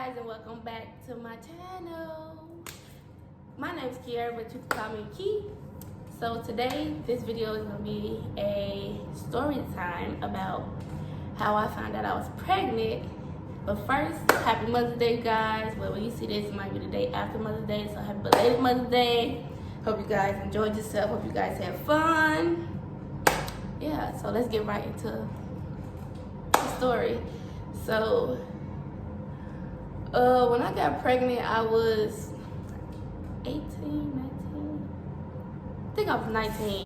guys, and welcome back to my channel. My name is Kierra, but you can call me Key. So today, this video is going to be a story time about how I found out I was pregnant. But first, happy Mother's Day, guys. Well, when you see this, it might be the day after Mother's Day, so happy belated Mother's Day. Hope you guys enjoyed yourself. Hope you guys had fun. Yeah, so let's get right into the story. So, when I got pregnant, I was 18, 19. I think I was 19.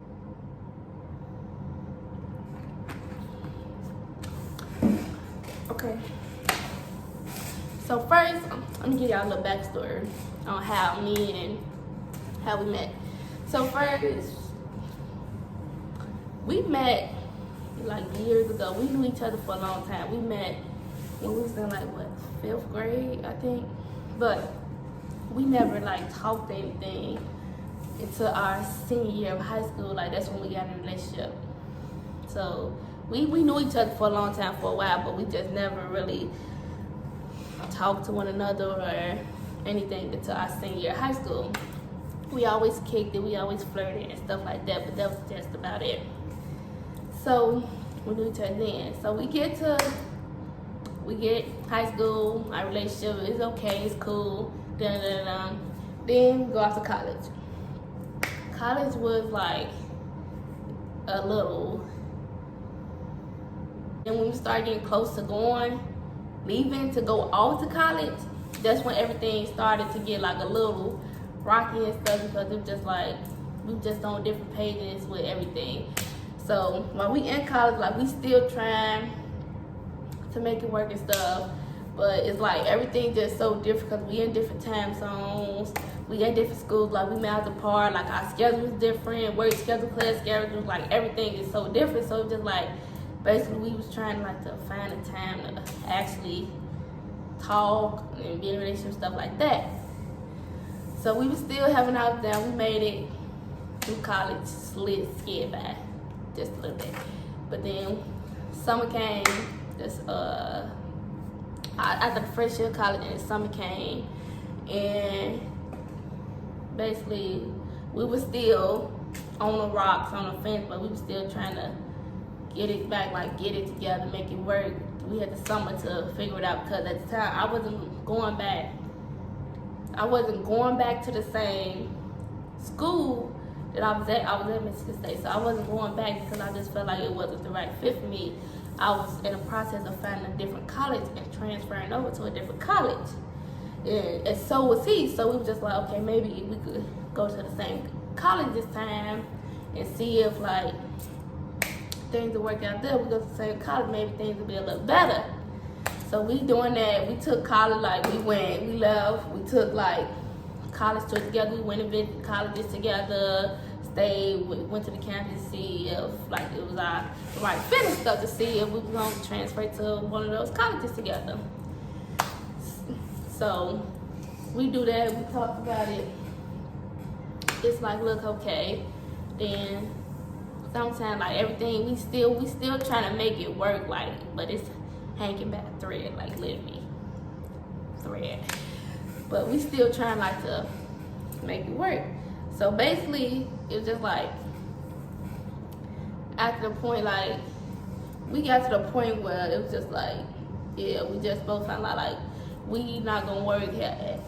Okay. So first, let me give y'all a little backstory on how me and we met. So first, we met like years ago. We knew each other for a long time. We met when we was in like what, 5th grade, I think. But we never like talked anything until our senior year of high school. Like that's when we got in a relationship. So we knew each other for a long time, for a while, but we just never really talked to one another or anything until our senior year of high school. We always kicked it, we always flirted and stuff like that, but that was just about it. So we knew each other then. So we get high school, our relationship is okay, it's cool, then we go off to college. College was like a little, and when we started getting close to leaving to go off to college, that's when everything started to get like a little rocky and stuff, because it just like, we just on different pages with everything. So while we in college, like we still trying to make it work and stuff, but it's like everything just so different because we in different time zones, we at different schools, like we miles apart, like our schedule is different, work schedule, class schedule, like everything is so different. So just like basically we was trying like to find a time to actually talk and be in a relationship, stuff like that. So we was still having our down. We made it through college, scared by just a little bit. But then summer came, after the first year of college, and summer came, and basically we were still on the rocks, on the fence, but we were still trying to get it back, like get it together, make it work. We had the summer to figure it out, because at the time I wasn't going back to the same school that I was at Michigan State. So I wasn't going back because I just felt like it wasn't the right fit for me. I was in the process of finding a different college and transferring over to a different college. And so was he. So we were just like, okay, maybe we could go to the same college this time and see if like things will work out there. We go to the same college, maybe things will be a little better. So we doing that. We took college, like we left. We took like college tour together. We went and visited colleges together, stayed, went to the campus to see if like it was our right fit and stuff, to see if we were going to transfer to one of those colleges together. So we do that. We talked about it. It's like, look, okay. Then sometimes like everything, we still trying to make it work, like, but it's hanging by a thread, like literally thread. But we still trying like to make it work. So basically, it was just like, after the point, like, we got to the point where it was just like, yeah, we just both found out like, we not gonna work here.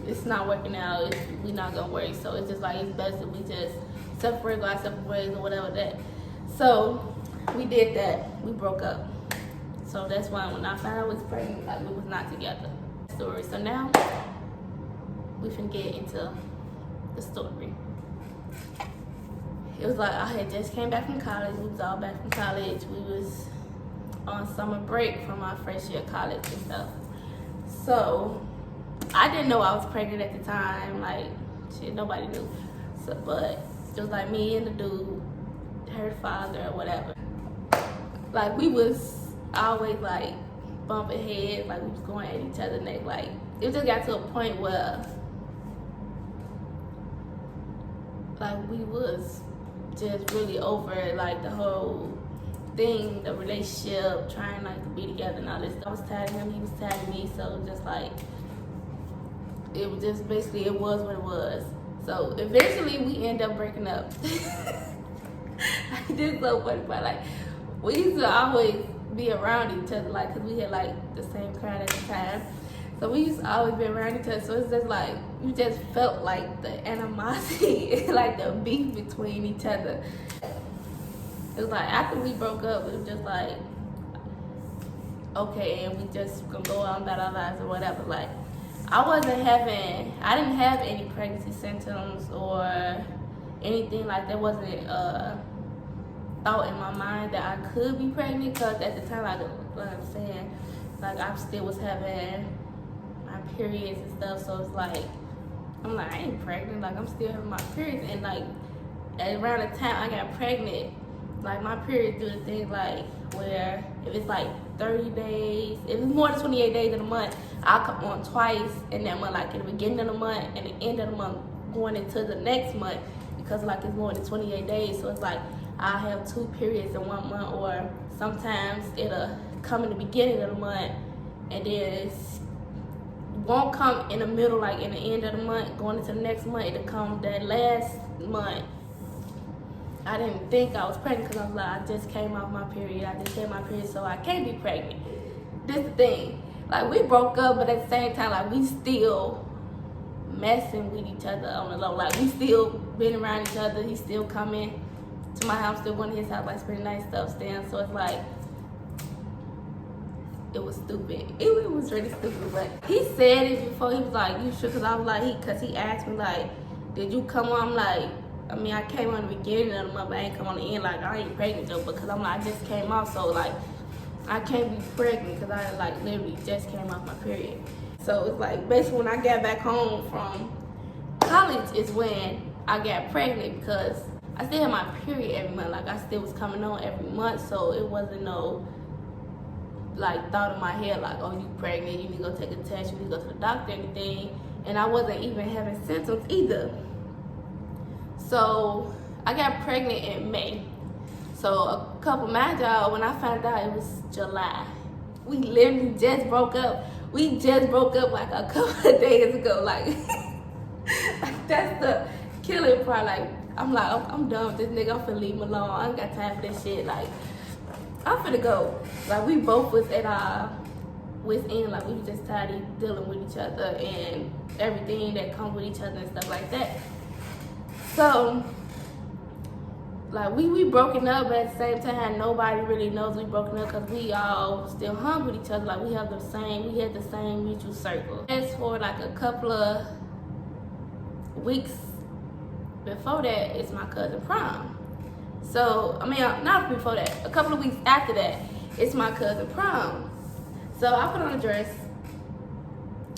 It's not working out, we not gonna work. So it's just like, it's best that we just separate, go our separate ways or whatever that. So we did that, we broke up. So that's why when I found out I was pregnant, like we was not together. Story. So now we finna get into the story. It was like I had just came back from college. We was all back from college. We was on summer break from our first year of college and stuff. So I didn't know I was pregnant at the time. Like shit, nobody knew. So, but it was like me and the dude, her father or whatever. Like we was always like bumping heads, like we was going at each other's neck. Like it just got to a point where like we was just really over like the whole thing, the relationship, trying like to be together and all this. I was tired of him, he was tired of me, so just like, it was just basically, it was what it was. So eventually we end up breaking up. This is so funny, but like, we used to always be around each other, like, cause we had like the same crowd at the time. So we used to always be around each other. So it's just like, you just felt like the animosity, like the beef between each other. It was like, after we broke up, it was just like, okay, and we just gonna go on about our lives or whatever. Like, I didn't have any pregnancy symptoms or anything like that. Wasn't thought in my mind that I could be pregnant, because at the time, like I'm saying, like I still was having my periods and stuff. So it's like, I'm like, I ain't pregnant, like I'm still having my periods. And like, around the time I got pregnant, like my period do the thing like where if it's like 30 days, if it's more than 28 days in a month, I'll come on twice in that month, like in the beginning of the month and the end of the month going into the next month, because like it's more than 28 days. So it's like I have 2 periods in 1 month, or sometimes it'll come in the beginning of the month and then it won't come in the middle, like in the end of the month going into the next month. It'll come that last month. I didn't think I was pregnant because I was like, I just came off my period. So I can't be pregnant. This the thing. Like, we broke up, but at the same time, like, we still messing with each other on the low. Like, we still been around each other. He's still coming to my house, still going to his house, like, spending nice stuff, staying. So it's like, it was stupid. It was really stupid. But he said it before. He was like, you sure? Because I was like, because he asked me, like, did you come on? I'm like, I mean, I came on the beginning of the month, but I ain't come on the end. Like, I ain't pregnant though, because I'm like, I just came off, so like, I can't be pregnant because I like literally just came off my period. So it's like, basically when I got back home from college is when I got pregnant, because I still had my period every month. Like, I still was coming on every month, so it wasn't no like thought in my head like, oh, you pregnant, you need to go take a test, you need to go to the doctor, anything. And I wasn't even having symptoms either. So I got pregnant in May. So a couple, mind y'all, when I found out it was July. We literally just broke up. We just broke up like a couple of days ago. Like, that's the killing part. Like, I'm like, I'm done with this nigga. I'm finna leave him alone. I ain't got time for this shit. Like, I'm finna go. Like, we both was at our wit's end. Like, we was just tired of dealing with each other and everything that comes with each other and stuff like that. So, like, we broken up, but at the same time, nobody really knows we broken up because we all still hung with each other. Like, we had the same mutual circle. As for like a couple of weeks before that, it's my cousin prom. So, I mean, not before that, a couple of weeks after that, it's my cousin prom. So I put on a dress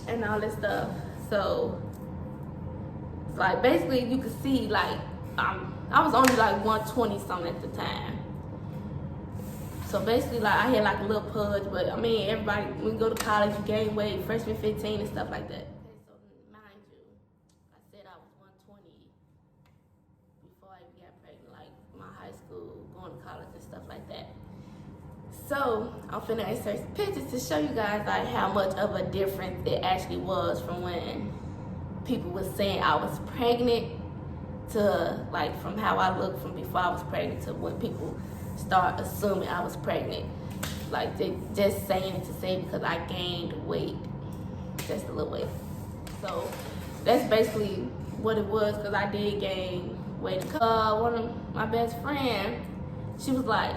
and all this stuff. So, like, basically you could see like I was only like 120 something at the time. So basically, like, I had like a little pudge, but I mean, everybody, when you go to college, you gain weight, freshman 15 and stuff like that. Okay, so mind you, I said I was 120 before I even got pregnant, like my high school, going to college and stuff like that. So I'm finna insert some pictures to show you guys like how much of a difference it actually was from when people was saying I was pregnant to like from how I looked from before I was pregnant to when people start assuming I was pregnant. Like, they just saying it to say because I gained weight, just a little weight. So that's basically what it was, because I did gain weight. One of my best friends, she was like,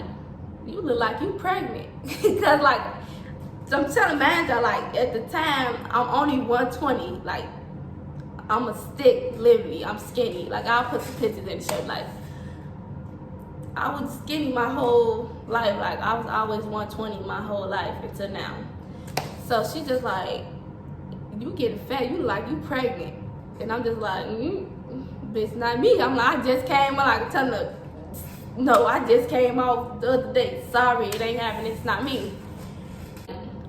you look like you pregnant. Because like, so I'm telling y'all, like, at the time, I'm only 120. Like, I'm a stick, literally. I'm skinny. Like, I'll put some pictures in the shirt. Like, I was skinny my whole life. Like, I was always 120 my whole life until now. So she just like, you getting fat, you like you pregnant. And I'm just like, bitch, not me. I'm like, I just came out, like, telling her, no, I just came off the other day. Sorry, it ain't happening, it's not me.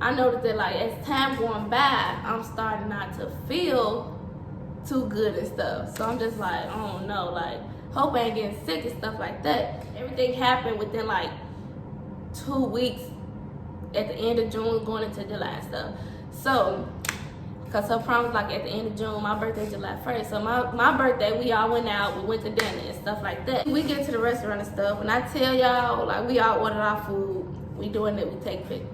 I noticed that, like, as time going by, I'm starting not to feel too good and stuff. So I'm just like, I don't know, like, hope I ain't getting sick and stuff like that. Everything happened within like 2 weeks at the end of June going into July and stuff. So, because her prom was like at the end of June, my birthday July 1st. So my birthday, we all went out, we went to dinner and stuff like that. We get to the restaurant and stuff, and I tell y'all, like, we all ordered our food. We doing it, we take pictures.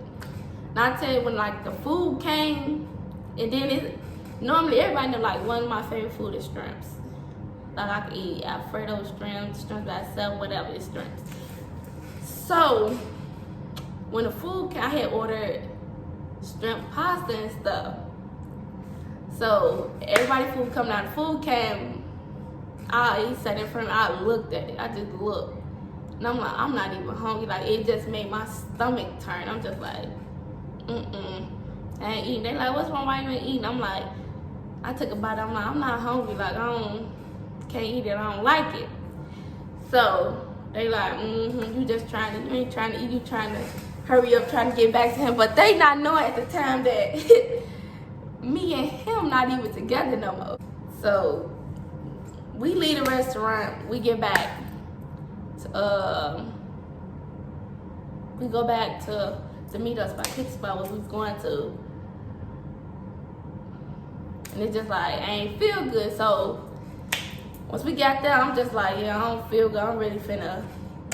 And I tell you, when like the food came, and then normally everybody know like one of my favorite food is shrimps. Like I can eat Alfredo shrimps by itself, whatever, it's shrimps. So when the food came, I had ordered shrimp pasta and stuff. So everybody food coming out, the food came, he sat in front of me, I looked at it, I just looked. And I'm like, I'm not even hungry. Like, it just made my stomach turn. I'm just like, I ain't eating. They like, what's wrong, why you ain't eating? I'm like, I took a bite, I'm like, I'm not hungry. Like, can't eat it, I don't like it. So they like, you ain't trying to eat, you trying to hurry up, trying to get back to him. But they not knowing at the time that me and him not even together no more. So we leave the restaurant, we get back. We go back to meet us by pick spot where we was going to. And it's just like, I ain't feel good. So once we got there, I'm just like, yeah, I don't feel good. I'm really finna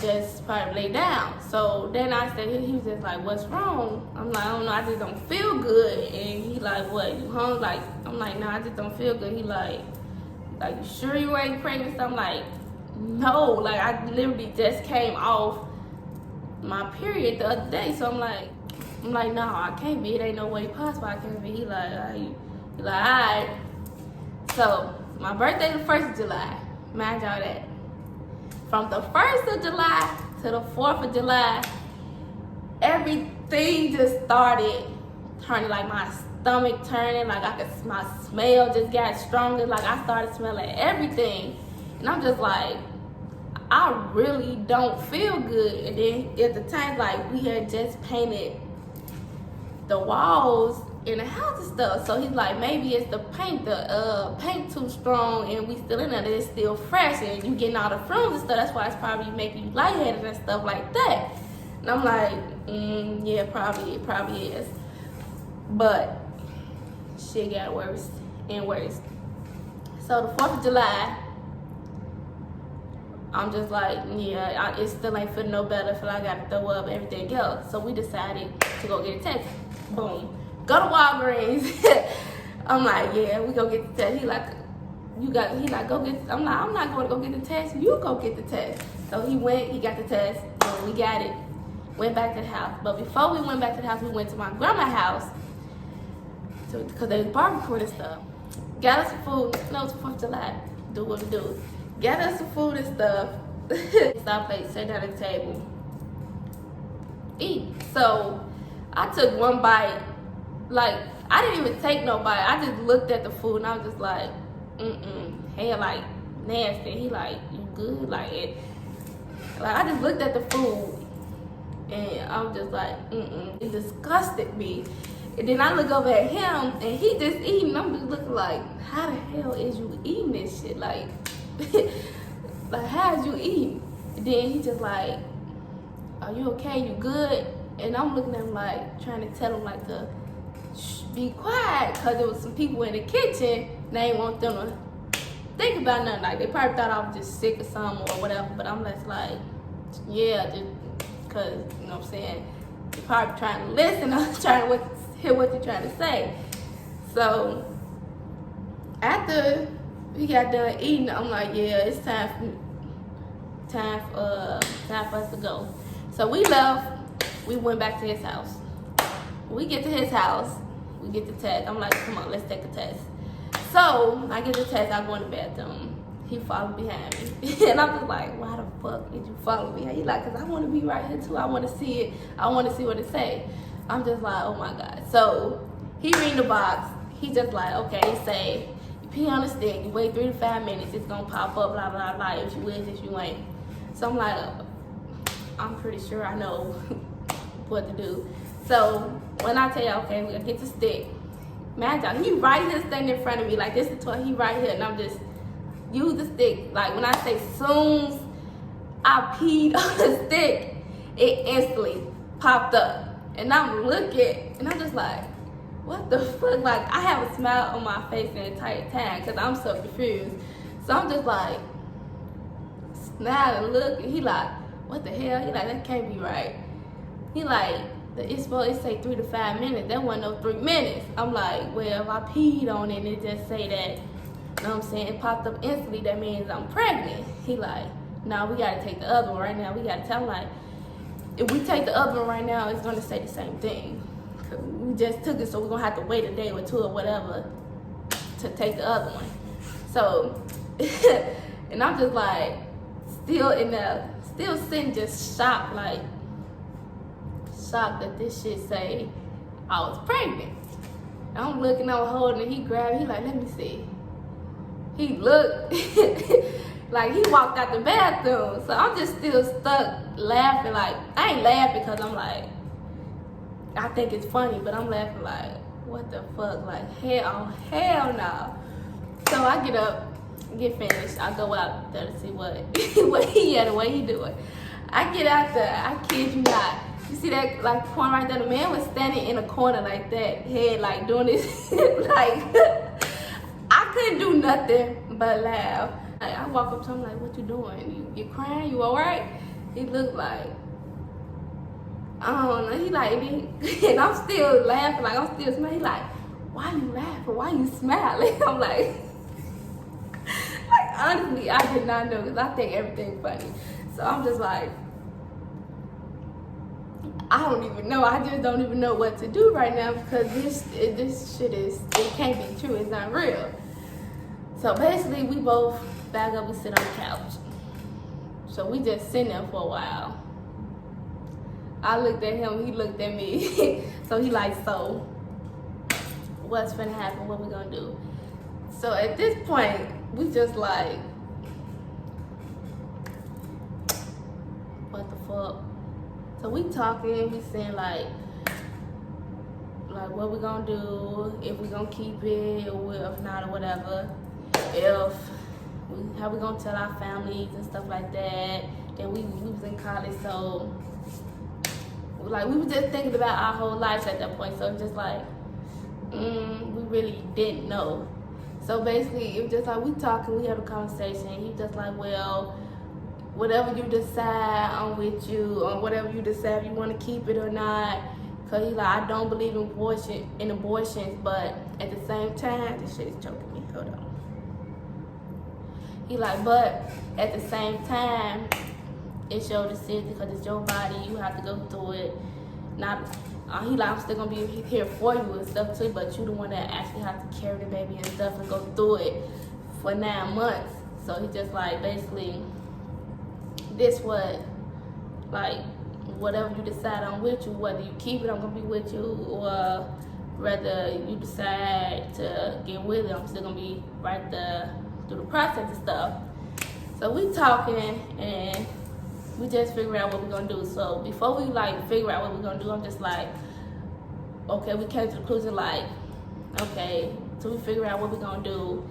just probably lay down. So then I said, he was just like, what's wrong? I'm like, I don't know, I just don't feel good. And he like, what, you hungry? Like, I'm like, no, I just don't feel good. He like, you sure you ain't pregnant? So I'm like, no, like I literally just came off my period the other day. So I'm like, no, I can't be. It ain't no way possible I can't be. He like, all right. So my birthday the 1st of July. Mind y'all that. From the 1st of July to the 4th of July, everything just started turning, like my stomach turning, like my smell just got stronger. Like I started smelling everything. And I'm just like, I really don't feel good. And then at the time, like we had just painted the walls in the house and stuff. So he's like, maybe it's the paint too strong and we still in there, it's still fresh and you getting all the fumes and stuff. That's why it's probably making you lightheaded and stuff like that. And I'm like, yeah, it probably is. But shit got worse and worse. So the 4th of July, I'm just like, yeah, it still ain't feeling no better. I feel like I gotta throw up everything else. So we decided to go get a test. Boom. Go to Walgreens. I'm like, yeah, we go get the test. He like, go get, I'm like, I'm not going to go get the test. You go get the test. So he went, he got the test, and we got it. Went back to the house. But before we went back to the house, we went to my grandma's house because they was barbecuing and stuff. Got us some food. No, it's 4th of July. Do what we do. Got us some food and stuff. Stop plate, sit down at the table. Eat. So I took one bite. Like, I didn't even take no bite. I just looked at the food and I was just like, hell, like, nasty. He like, you good? Like, I just looked at the food and I was just like, It disgusted me. And then I look over at him and he just eating. I'm just looking like, how the hell is you eating this shit? Like, like, how is you eating? And then he just like, are you okay? You good? And I'm looking at him like, trying to tell him like to be quiet, because there was some people in the kitchen. They didn't want them to think about nothing. Like, they probably thought I was just sick or something or whatever. But I'm just like, yeah, just because, you know what I'm saying? They're probably trying to listen. I'm trying to hear what you're trying to say. So after we got done eating, I'm like, yeah, it's time for us to go. So we left. We went back to his house. When we get to his house, we get the test. I'm like, come on, let's take a test. So I get the test. I go in the bathroom. He followed behind me, and I'm just like, why the fuck did you follow me? He like, cause I want to be right here too. I want to see it. I want to see what it say. I'm just like, oh my god. So he read the box. He just like, okay, it say, you pee on the stick. You wait 3 to 5 minutes. It's gonna pop up. Blah blah blah. If you is, if you ain't. So I'm like, I'm pretty sure I know what to do. So when I tell you, okay, we're gonna get the stick. Imagine, he right here standing in front of me, like this is the toy, he right here, and I'm just, use the stick. Like when I say soon I peed on the stick, it instantly popped up. And I'm looking, and I'm just like, what the fuck? Like, I have a smile on my face the entire time because I'm so confused. So I'm just like, smiling, looking. He like, what the hell? He like, that can't be right. He like, it's supposed to say 3 to 5 minutes. That wasn't no 3 minutes. I'm like, well, if I peed on it and it just say that, you know what I'm saying, it popped up instantly, that means I'm pregnant. He like, nah, we gotta take the other one right now. We gotta tell him, like, if we take the other one right now, it's gonna say the same thing. We just took it, so we're gonna have to wait a day or two or whatever to take the other one. So, and I'm just like, still sitting just shocked, like, shocked that this shit say I was pregnant. And I'm looking, I'm holding it, he grabbed it, he like, let me see. He looked, like he walked out the bathroom. So I'm just still stuck laughing, like, I ain't laughing because I'm like, I think it's funny, but I'm laughing like, what the fuck, like, hell no. So I get up, get finished, I go out there to see what he had, the way he do it. I get out there, I kid you not. You see that, like, corner right there? The man was standing in a corner like that, head like doing this, like, I couldn't do nothing but laugh. Like, I walk up to him like, what you doing? You crying? You all right? He looked like, I don't know. He like, and I'm still laughing, like I'm still smiling. He like, why you laughing? Why you smiling? I'm like honestly, I did not know because I think everything funny. So I'm just like, I don't even know. I just don't even know what to do right now because this shit it can't be true. It's not real. So basically, we both back up and sit on the couch. So we just sitting there for a while. I looked at him, he looked at me. So he like, so what's finna happen? What we gonna do? So at this point, we just like, what the fuck? So we talking, we saying like what we gonna do, if we gonna keep it, or if not, or whatever. How we gonna tell our families and stuff like that. Then we was in college, so like we were just thinking about our whole lives at that point. So it's just like, we really didn't know. So basically, it was just like we talking, we had a conversation. He was just like, well, whatever you decide, I'm with you. Or whatever you decide, if you want to keep it or not. Cause he like, I don't believe in abortions, but at the same time, this shit is choking me. Hold on. He like, but at the same time, it's your decision because it's your body. You have to go through it. Not, he like, I'm still gonna be here for you and stuff too, but you the one that actually has to carry the baby and stuff and go through it for 9 months. So he just like, basically, this what, like, whatever you decide, I'm with you. Whether you keep it, I'm gonna be with you, or whether you decide to get with it, I'm still gonna be right there through the process and stuff. So we talking and we just figure out what we're gonna do. So before we like figure out what we're gonna do, I'm just like, okay, we came to the conclusion like, okay, so we figure out what we're gonna do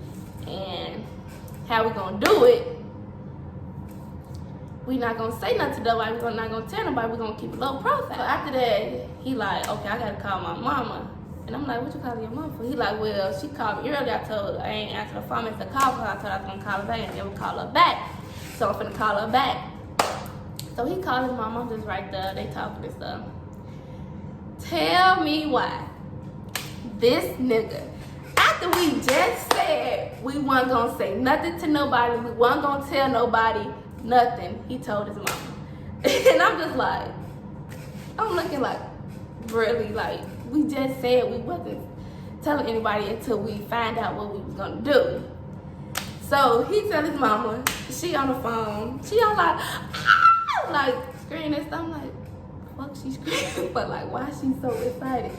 and how we're gonna do it. We not gonna say nothing to nobody, we're not gonna tell nobody, we're gonna keep a low profile. So after that, he like, okay, I gotta call my mama. And I'm like, what you calling your mom for? He like, well, she called me earlier. I told her I ain't answered the phone. It's a call her. I told her I was gonna call her back and then we call her back. So I'm finna call her back. So he called his mom. I'm just right there. They talking and stuff. Tell me why this nigga, after we just said we weren't gonna say nothing to nobody, we weren't gonna tell nobody nothing, he told his mama. And I'm just like, I'm looking like, really, like, we just said we wasn't telling anybody until we find out what we was gonna do. So he tell his mama, she on the phone, she on like, ah! Like screaming and stuff. I'm like, fuck she screaming, but like, why she so excited?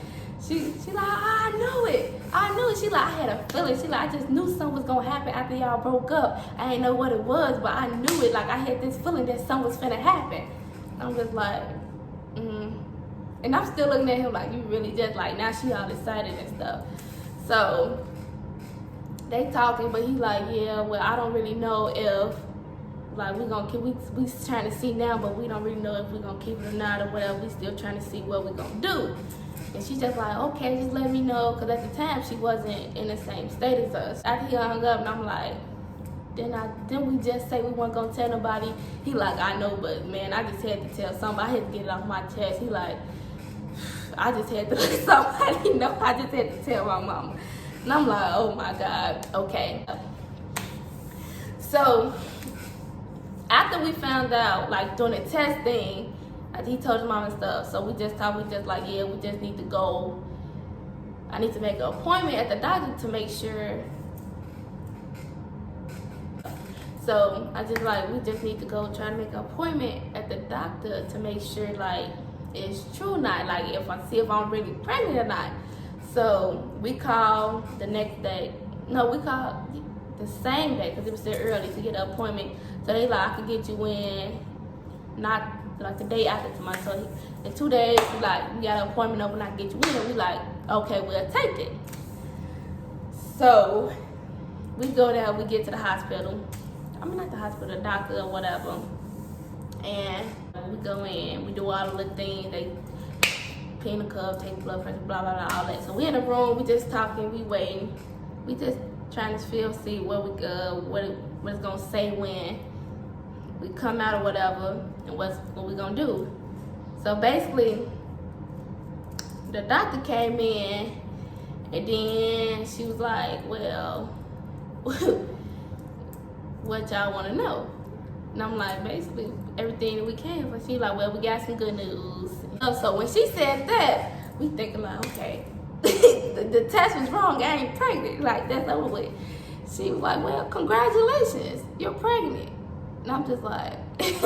She like, I knew it. She like, I had a feeling. She like, I just knew something was gonna happen after y'all broke up. I ain't know what it was, but I knew it. Like I had this feeling that something was finna happen. I'm just like, And I'm still looking at him like, you really just like, now she all excited and stuff. So they talking, but he like, yeah, well, I don't really know if like we gonna keep, we trying to see now, but we don't really know if we gonna keep it or not or whatever. We still trying to see what we gonna do. And she's just like, okay, just let me know, because at the time she wasn't in the same state as us. After he hung up, and I'm like, didn't we just say we weren't gonna tell nobody? He like, I know, but man, I just had to tell somebody. I had to get it off my chest. He like, I just had to let somebody know. I just had to tell my mama. And I'm like, oh my God, okay. So after we found out, like during the test thing, he told his mom and stuff. So we just talked. We just like, yeah, we just need to go. I need to make an appointment at the doctor to make sure. So I just like, we just need to go try to make an appointment at the doctor to make sure like it's true or not. Like if I see if I'm really pregnant or not. So we called the next day. No, we called the same day because it was still early to get an appointment. So they like, I could get you in, not like the day after tomorrow. So in 2 days, we like, we got an appointment open, I can get you in. And we like, okay, we'll take it. So we go there, we get to the hospital. I mean, not the hospital, the doctor or whatever. And we go in, we do all the little things. They pin the cup, take blood pressure, blah, blah, blah, all that. So we in the room, we just talking, we waiting. We just trying to see where we go, what it's gonna say when we come out or whatever, and what we gonna do. So basically, the doctor came in, and then she was like, well, what y'all wanna know? And I'm like, basically, everything that we came for. She like, well, we got some good news. So when she said that, we thinking like, okay, the test was wrong, I ain't pregnant. Like, that's over with. She was like, well, congratulations, you're pregnant. And I'm just like,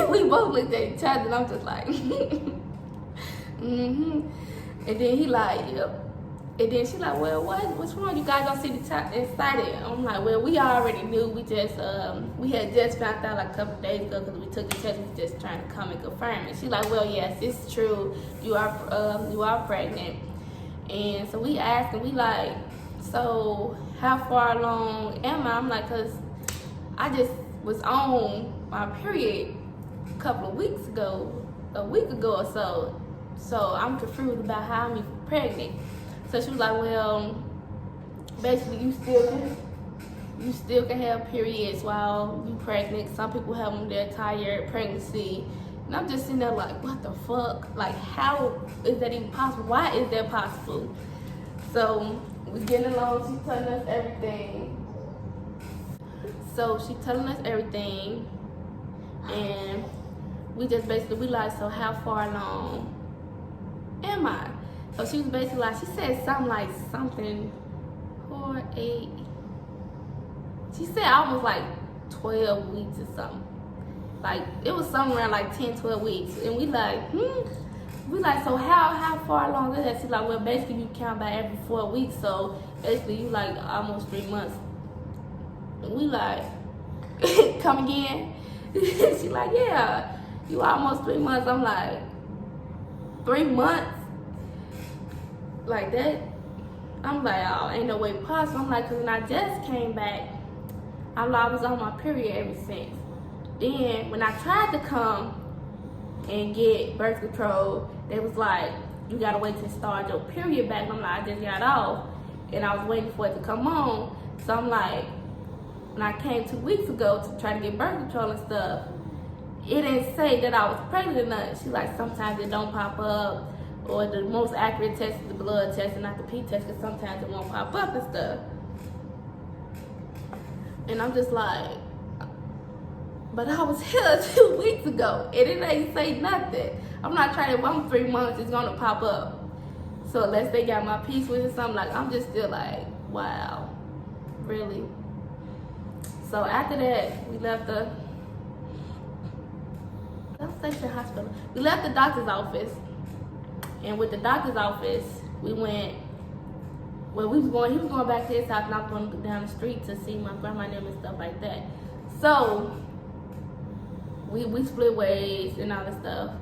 we both looked at each other, and I'm just like, mm-hmm. And then he like, yep. And then she like, well, what's wrong? You guys don't see the top inside it. I'm like, well, we already knew. We just, we had just found out like a couple of days ago because we took the test. We just trying to come and confirm it. She like, well, yes, it's true. You are pregnant. And so we asked, and we like, so how far along am I? I'm like, cause I just was on my period a couple of weeks ago, a week ago or so. So I'm confused about how I'm even pregnant. So she was like, well, basically you still can have periods while you pregnant. Some people have them their entire pregnancy. And I'm just sitting there like, what the fuck? Like, how is that even possible? Why is that possible? So we getting along, she's telling us everything. So she telling us everything. And we just basically, we like, so how far along am I? So she was basically like, she said something 4, 8. She said almost like 12 weeks or something. Like, it was somewhere around like 10, 12 weeks. And we like, We like, so how far along is that? She's like, well, basically you count by every 4 weeks. So basically you like almost 3 months. And we like, come again? She like, yeah, you almost 3 months. I'm like, 3 months? Like that? I'm like, oh, ain't no way possible. I'm like, cause when I just came back, I was on my period ever since. Then when I tried to come and get birth control, they was like, you gotta wait to start your period back. And I'm like, I just got off and I was waiting for it to come on. So I'm like, when I came 2 weeks ago to try to get birth control and stuff, it didn't say that I was pregnant or nothing. She like, sometimes it don't pop up, or the most accurate test is the blood test and not the P test, because sometimes it won't pop up and stuff. And I'm just like, but I was here 2 weeks ago and it ain't say nothing. I'm not trying to, if I'm 3 months, it's gonna pop up. So unless they got my piece with it, something, like, I'm just still like, wow, really? So after that, we left the hospital. We left the doctor's office. And with the doctor's office, we went, well, he was going back to his house, and I was going to go down the street to see my grandma and them and stuff like that. So we split ways and all that stuff.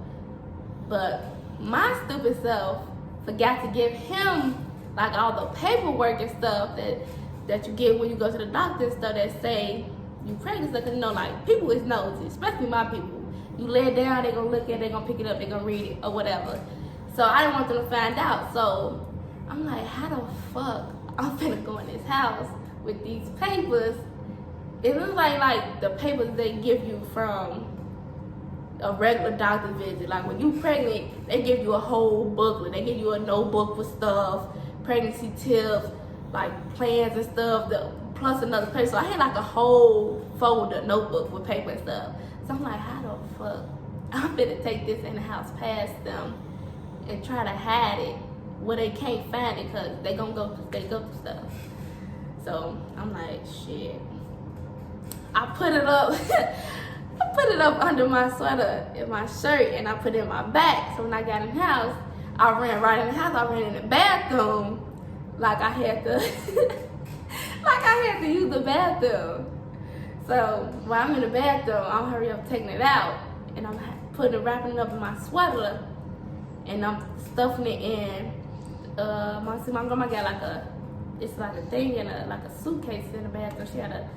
But my stupid self forgot to give him like all the paperwork and stuff that you get when you go to the doctor and stuff that say you pregnant, because you know, like, people is nosy, especially my people. You lay it down, they gonna look at it, they gonna pick it up, they gonna read it or whatever. So I didn't want them to find out. So I'm like, how the fuck I'm finna go in this house with these papers? It looks like the papers they give you from a regular doctor visit. Like when you pregnant, they give you a whole booklet. They give you a notebook with stuff, pregnancy tips, like plans and stuff, plus another paper. So I had like a whole folder notebook with paper and stuff. So I'm like, how the fuck I'm finna take this in the house past them and try to hide it where they can't find it, because they go through stuff. So I'm like, shit. I put it up. I put it up under my sweater in my shirt, and I put it in my back. So when I got in the house, I ran right in the house. I ran in the bathroom like I had to, like I had to use the bathroom. So while I'm in the bathroom, I'm hurry up taking it out, and I'm wrapping it up in my sweater, and I'm stuffing it in. My grandma got it's like a thing in like a suitcase in the bathroom. She had a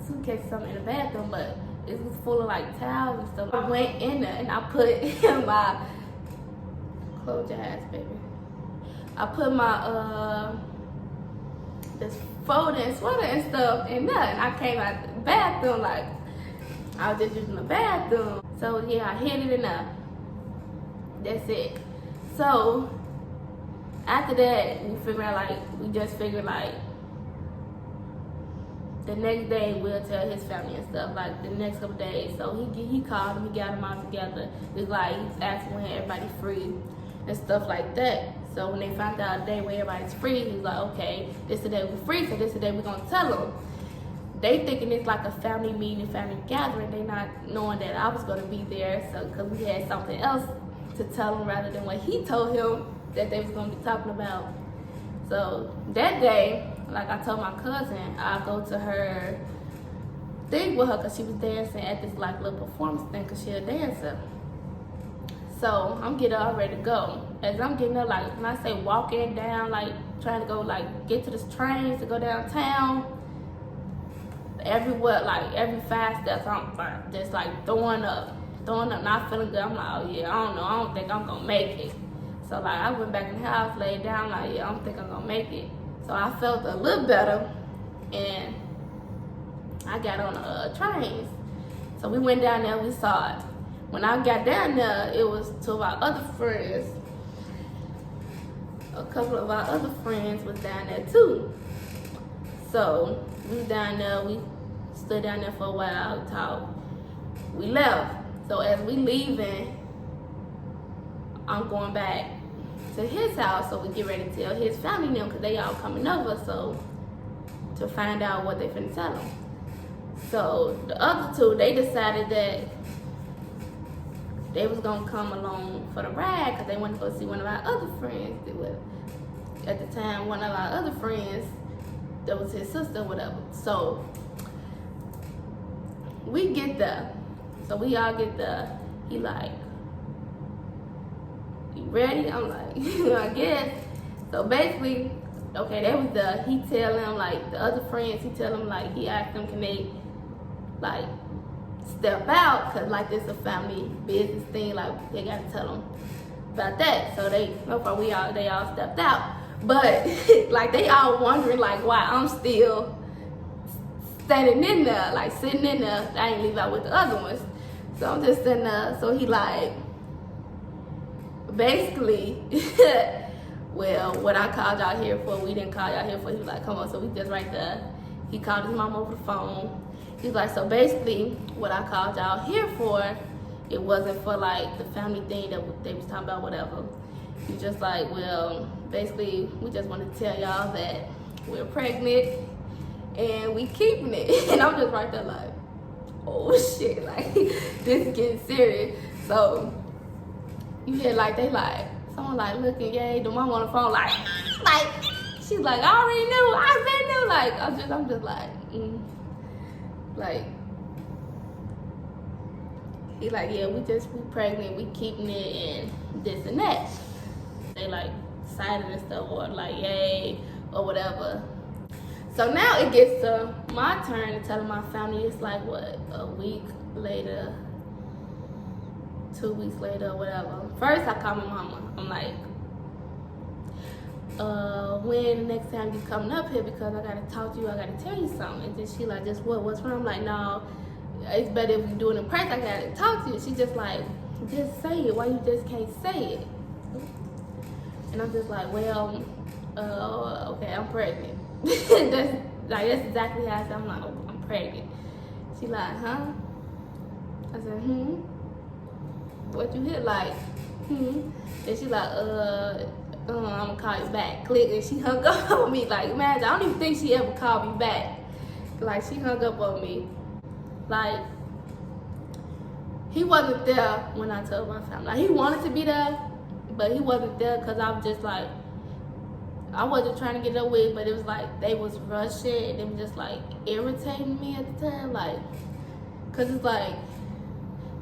suitcase or something in the bathroom, but it was full of like towels and stuff. I went in there and I put in my, close your eyes, baby. I put my this folding sweater and stuff in there, and I came out the bathroom like I was just using the bathroom. So yeah, I hid it in there. That's it. So after that, we just figured the next day we'll tell his family and stuff, like the next couple days. So he called him, he got them all together. It's like he's asking when everybody's free and stuff like that. So when they found out a day where everybody's free, he's like, okay, this is the day we're free, so this is the day we're gonna tell them. They thinking it's like a family meeting, family gathering. They not knowing that I was gonna be there, so because we had something else to tell them rather than what he told him that they was gonna be talking about. So that day, like I told my cousin, I'll go to her thing with her because she was dancing at this like little performance thing because she a dancer. So I'm getting all ready to go. As I'm getting up, like when I say walking down, like trying to go like get to this train to go downtown, every 5 steps I'm just like throwing up, not feeling good. I'm like, oh yeah, I don't think I'm gonna make it. So like I went back in the house, laid down, like yeah, I don't think I'm gonna make it. So I felt a little better, and I got on the trains. So we went down there, we saw it. When I got down there, it was two of our other friends. A couple of our other friends was down there too. So we was down there, we stood down there for a while, talked. We left. So as we leaving, I'm going back to his house, so we get ready to tell his family now, because they all coming over, so to find out what they finna tell them. So the other two, they decided that they was gonna come along for the ride because they wanted to go see one of our other friends. At the time, one of our other friends, that was his sister or whatever. So we get there. So we all get there. He like, you ready? I'm like, I guess. So basically, okay, that was he tell them, like, the other friends, he tell them, like, he asked them, can they, like, step out? Because, like, this is a family business thing, like, they got to tell them about that. So they all stepped out. But, like, they all wondering, like, why I'm still standing in there, like, sitting in there. I ain't leave out with the other ones. So I'm just sitting there. So he, like, basically, well, what I called y'all here for, we didn't call y'all here for. He was like, come on, so we just right there. He called his mom over the phone. He's like, so basically, what I called y'all here for, it wasn't for, like, the family thing that they was talking about, whatever. He's just like, well, basically, we just want to tell y'all that we're pregnant and we keeping it. And I'm just right there like, oh shit, like, this is getting serious. So you hear like someone like looking, yay, the mom on the phone like she's like, I already knew, I been knew, like I'm just like, like, he like, yeah, we pregnant, we keeping it and this and that. They like excited and stuff, or like, yay, or whatever. So now it gets to my turn to tell my family. It's like, what, a week later, 2 weeks later, whatever. First, I call my mama. I'm like, when the next time you coming up here, because I gotta talk to you, I gotta tell you something. And then she like, just what's wrong? I'm like, no, it's better if you do it in person. I gotta talk to you. She just like, just say it. Why you just can't say it? And I'm just like, well, okay, I'm pregnant. that's exactly how I said. I'm like, oh, I'm pregnant. She like, huh? I said, what you hit like? And she like, I'm gonna call you back. Click, and she hung up on me. Like, imagine, I don't even think she ever called me back. Like, she hung up on me. Like, he wasn't there when I told my family. Like, he wanted to be there, but he wasn't there because I was just like, I wasn't trying to get it away, but it was like they was rushing and it was just like irritating me at the time. Like, cause it's like,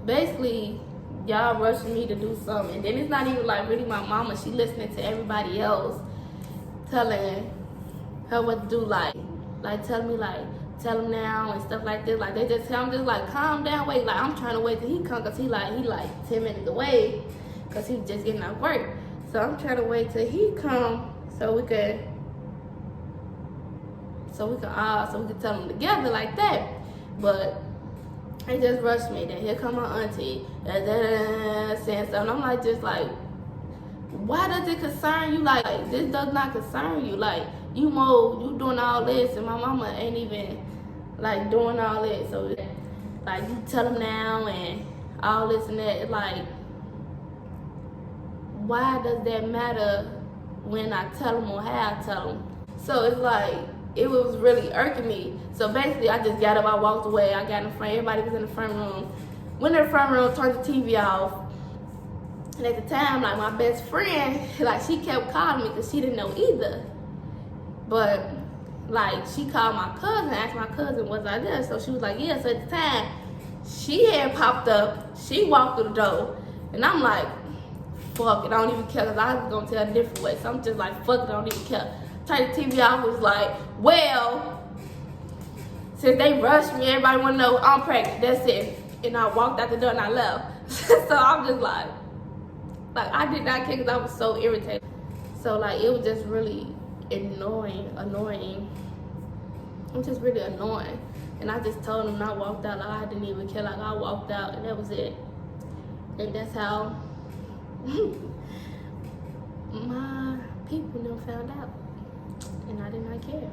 basically, y'all rushing me to do something. And then it's not even like really my mama. She listening to everybody else telling her what to do. Like telling me like, tell him now and stuff like this. Like they just tell him, just like, calm down, wait. Like I'm trying to wait till he come, cause he like 10 minutes away, cause he just getting out of work. So I'm trying to wait till he come so we could tell him together like that. But they just rushed me. Then here come my auntie, saying something. I'm like, just like, why does it concern you? Like this does not concern you. Like you doing all this, and my mama ain't even like doing all this. So like you tell him now and all this and that. It's like, why does that matter when I tell him or how I tell him? So it's like, it was really irking me. So basically, I just got up, I walked away, I got in the front, everybody was in the front room. Went in the front room, turned the TV off. And at the time, like my best friend, like she kept calling me because she didn't know either. But like she called my cousin, asked my cousin, was I there? So she was like, yeah. So at the time, she had popped up, she walked through the door. And I'm like, fuck it, I don't even care, because I was going to tell a different way. So I'm just like, fuck it, I don't even care. Turned the TV off, was like, well, since they rushed me, everybody want to know I'm pregnant, that's it. And I walked out the door and I left. So I'm just like I did not care because I was so irritated. So like, it was just really annoying. It was just really annoying. And I just told him, and I walked out, like I didn't even care, like I walked out and that was it. And that's how my people never found out, and I did not care.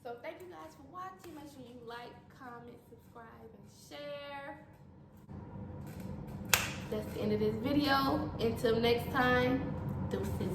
So thank you guys for watching. Make sure you like, comment, subscribe, and share. That's the end of this video. Until next time, deuces.